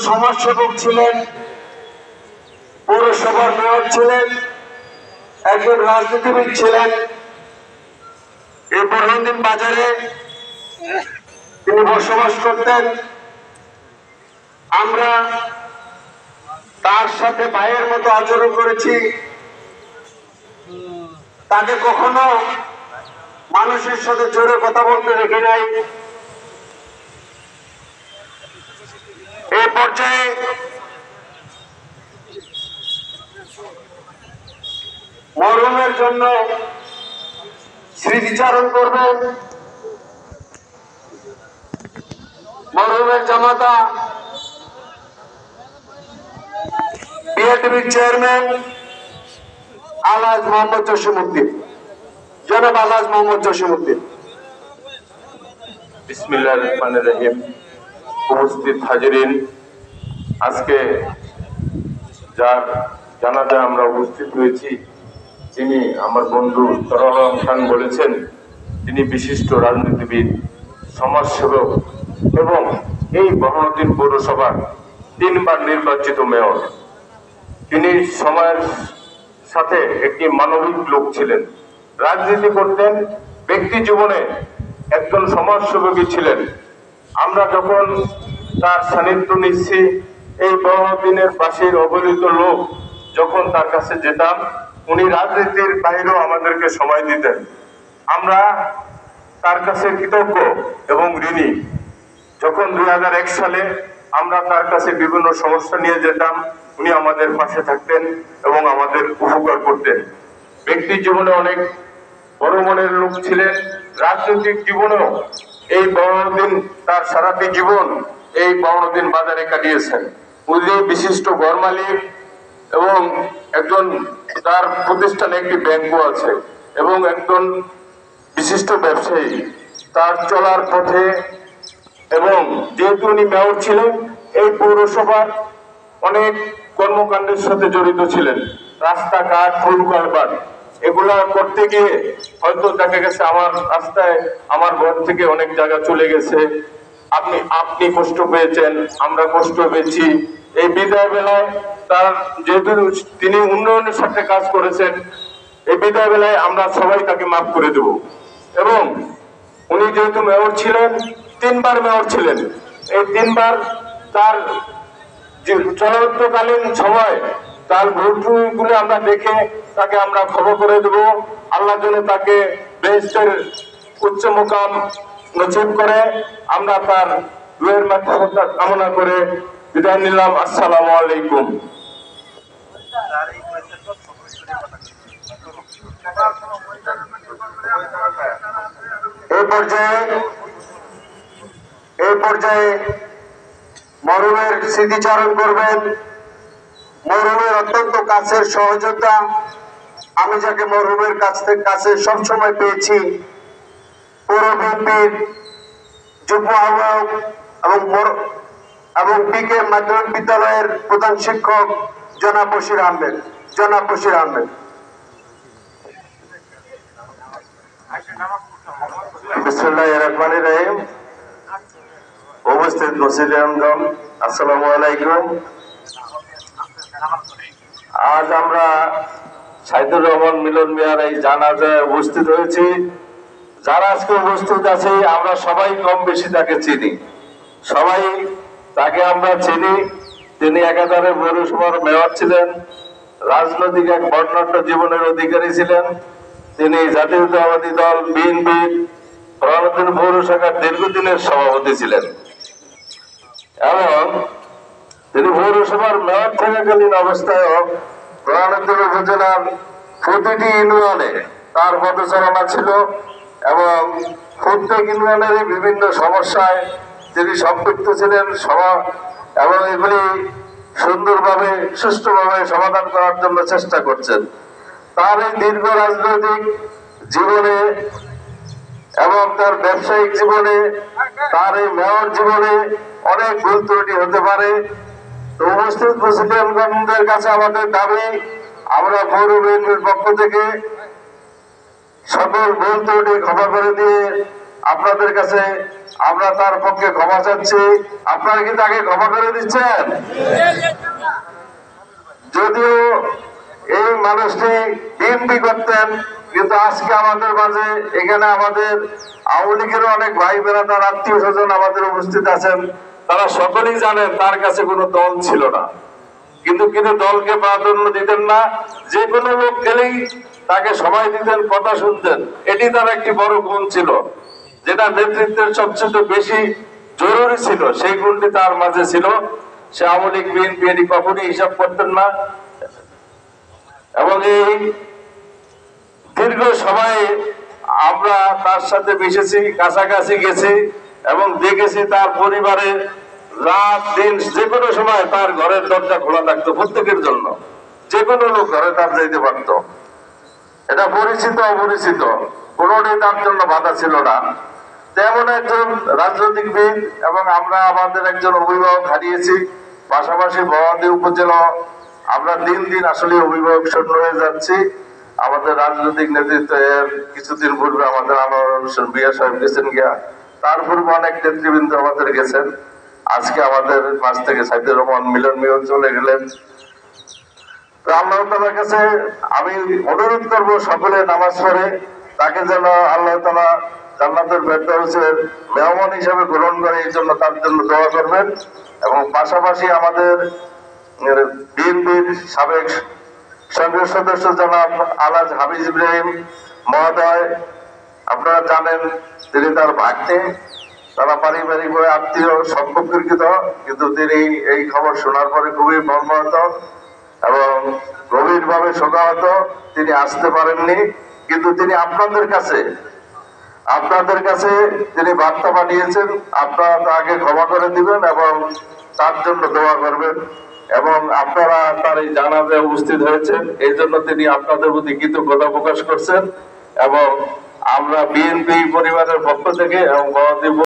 সমাজসেবক ছিলেন, পৌরসভার মেয়র ছিলেন, একজন রাজনীতিবিদ ছিলেন। এই বোরহানউদ্দিন বাজারে তিনি বসবাস করতেন। আমরা তার সাথে ভাইয়ের মতো আচরণ করেছি। তাকে কখনো মানুষের সাথে জোরে কথা বলতে দেখি নাই। এই পর্যায়ে মরহুমের জন্য স্মৃতিচারণ করবেন মরহুমের জামাতা বিএনপির চেয়ারম্যান আলহাজ মোহাম্মদ জসিমউদ্দিন, জনাব আলহাজ মোহাম্মদ জসিমউদ্দিন। বিসমিল্লাহির রহমানির রহিম। উপস্থিত হাজিরিন, আজকে যার জানাজায় আমরা উপস্থিত হয়েছি, তিনি আমার বন্ধু তরুল আলম খান বলেছেন, তিনি বিশিষ্ট রাজনীতিবিদ, সমাজসেবক এবং এই বোরহানউদ্দিন পৌরসভার 3 বার নির্বাচিত মেয়র। তিনি সময়ের সাথে একটি মানবিক লোক ছিলেন, রাজনীতি করতেন, ব্যক্তি জীবনে একজন সমাজসেবকই ছিলেন। আমরা যখন তার সান্নিধ্য নিচ্ছি, এই বোরহানউদ্দিনের পাশের অবহেলিত লোক যখন তার কাছে যেতাম, উনি রাজনীতির বাইরেও আমাদেরকে সময় দিতেন। আমরা তার কাছে কৃতজ্ঞ এবং ঋণী। যখন 2001 সালে আমরা তার কাছে বিভিন্ন সমস্যা নিয়ে যেতাম, উনি আমাদের পাশে থাকতেন এবং আমাদের উপকার করতেন। ব্যক্তি জীবনে অনেক বড় মনের লোক ছিলেন, রাজনৈতিক জীবনেও এই বোরহানউদ্দিন তার সারাটি জীবন এই বোরহানউদ্দিন বাজারে কাটিয়েছেন। উনি বিশিষ্ট ঘর মালিক এবং একজন, তার প্রতিষ্ঠানে একটি ব্যাংকও আছে এবং একজন বিশিষ্ট ব্যবসায়ী। তার চলার পথে এবং যেহেতু উনি মেয়র ছিলেন, এই পৌরসভার অনেক কর্মকাণ্ডের সাথে জড়িত ছিলেন। রাস্তাঘাট, ফুল কারবার এগুলা করতে গিয়ে হয়তো দেখা গেছে আমার রাস্তায় আমার ঘর থেকে অনেক জায়গা চলে গেছে। আপনি কষ্ট পেয়েছেন, আমরা কষ্ট পেয়েছি। এই বিদায় বেলায় তার যেহেতু তিনি উন্নয়নের সাথে কাজ করেছেন, এই বিদায় বেলায় আমরা সবাই তাকে মাফ করে দেব। এবং উনি যেহেতু মেয়র ছিলেন, 3 বার মেয়র ছিলেন, এই 3 বার তার চলন্তকালীন সময় তার ভুলগুলো আমরা দেখে তাকে আমরা খবর করে দেব। আল্লাহ যেন তাকে বেহেশতের উচ্চ মুকাম নসিব করে। আমরা তার রুহের মাগফিরাত কামনা করে বিদায় নিলাম। আসসালামু আলাইকুম। এই পর্যায়ে মরহুমের স্মৃতিচারণ করবেন মরহুমের অত্যন্ত কাছের সহযোদ্ধা, আমি যাকে মরহুমের কাছে সবসময় পেয়েছি, পৌর বিএনপির যুগ্ম আহ্বায়ক এবং পিকে মাধ্যমিক বিদ্যালয়ের প্রধান শিক্ষক জনাব বশির আহমেদ। বিসমিল্লাহির রহমানির রহিম। উপস্থিত মুসলিমগণ, আসসালামু আলাইকুম। আজ আমরা সাইদুর রহমান মিলন মিয়ার এই জানাজায় উপস্থিত হয়েছি। যারা আজকে উপস্থিত আছে আমরা সবাই কম বেশি তাকে চিনি, সবাই তাকে আমরা চিনি। তিনি একাধারে পৌরসভার মেয়র ছিলেন, রাজনৈতিক এক বর্ণাঢ্য জীবনের অধিকারী ছিলেন। তিনি জাতীয়তাবাদী দল বিএনপির বোরহানউদ্দিন পৌরসভার দীর্ঘদিনের সভাপতি ছিলেন এবং তিনি পৌরসভার মেয়র থাকাকালীন অবস্থায়ও বোরহানউদ্দিন উপজেলার প্রতিটি ইউনিয়নে তার পদচারণা ছিল এবং প্রত্যেক ইউনিয়নের বিভিন্ন সমস্যায় তিনি সম্পৃক্ত ছিলেন এবং এগুলি সুন্দরভাবে সুষ্ঠুভাবে সমাধান করার জন্য চেষ্টা করছেন। তার এই দীর্ঘ রাজনৈতিক জীবনে এবং তার ব্যবসায়িক জীবনে, তার এই মেয়র জীবনে অনেক ভুল ত্রুটি হতে পারে। তো উপস্থিত মুসলিমগণদের কাছে আমাদের দাবি, আমরা পৌর বিএনপির পক্ষ থেকে সকল ভুল ত্রুটি ক্ষমা করে দিয়ে আপনাদের কাছে আমরা তার পক্ষে ক্ষমা চাচ্ছি। আপনারা কি তাকে ক্ষমা করে দিচ্ছেন? যদিও এই মানুষটি বিএনপি করতেন, কিন্তু আজকে আমাদের মাঝে এখানে আমাদের আওয়ামী লীগের অনেক ভাই বেড়াদার আত্মীয় স্বজন আমাদের উপস্থিত আছেন। তারা সকলেই জানেন তার কাছে কোনো দল ছিল না, কিন্তু দলকে প্রাধান্য দিতেন না। যে কোনো লোক গেলেই তাকে সময় দিতেন, কথা শুনতেন। এটি তার একটি বড় গুণ ছিল, যেটা নেতৃত্বের সবচেয়ে বেশি জরুরি ছিল। সেই গুণটি তার মাঝে ছিল। সে আওয়ামী লীগ বিএনপি এটি কখনই হিসাব করতেন না। এবং এই দীর্ঘ সময়ে আমরা তার সাথে মিশেছি, কাছাকাছি গেছি এবং দেখেছি তার পরিবারে রাত দিন যে কোনো সময় তার ঘরের দরজা খোলা থাকতো প্রত্যেকের জন্য। যে কোনো লোক ঘরে তার যাইতে পারত। এটা পরিচিত অপরিচিত কোনোটাই তার জন্য বাধা ছিল না। তেমন একজন রাজনৈতিকবিদ এবং আমরা আমাদের একজন অভিভাবক হারিয়েছি। পাশাপাশি বড়াইল উপজেলা আমরা দিন দিন আসলে অভিভাবক শূন্য হয়ে যাচ্ছি। আমাদের রাজনৈতিক নেতৃত্বের কিছুদিন পূর্বে আমাদের আনোয়ার হোসেন বিয়া সাহেব গেছেন গিয়া, তার পূর্বে অনেক নেতৃবৃন্দ আমাদের গেছেন। আজকে আমাদের মাঝ থেকে সাইদুর রহমান মিলন মিলন চলে গেলেন। তো আল্লাহ তাআলার কাছে আমি অনুরোধ করব সকলে নামাজ পড়ে তাকে যেন আল্লাহ তাআলা জান্নাতের ফেরদাউসের মেহমান হিসেবে গ্রহণ করে, এই জন্য তার জন্য দোয়া করবেন। এবং পাশাপাশি আমাদের বিএনপির সাবেক সংসদ সদস্য জনাব আলহাজ হাফিজ ইব্রাহিম মহোদয়, আপনারা জানেন তিনি তার ভাগ্নে, তারা পারিবারিকভাবে আত্মীয় সম্পর্কিত, কিন্তু তিনি এই খবর শোনার পরে খুবই মর্মাহত এবং গভীরভাবে শোকাহত। তিনি আসতে পারেননি, কিন্তু তিনি আপনাদের কাছে তিনি বার্তা পাঠিয়েছেন। আপনারা তাকে ক্ষমা করে দিবেন এবং তার জন্য দোয়া করবেন। এবং আপনারা তার এই জানাজায় উপস্থিত হয়েছেন, এই জন্য তিনি আপনাদের প্রতি কৃতজ্ঞতা প্রকাশ করছেন। এবং আমরা বিএনপি পরিবারের পক্ষ থেকে এবং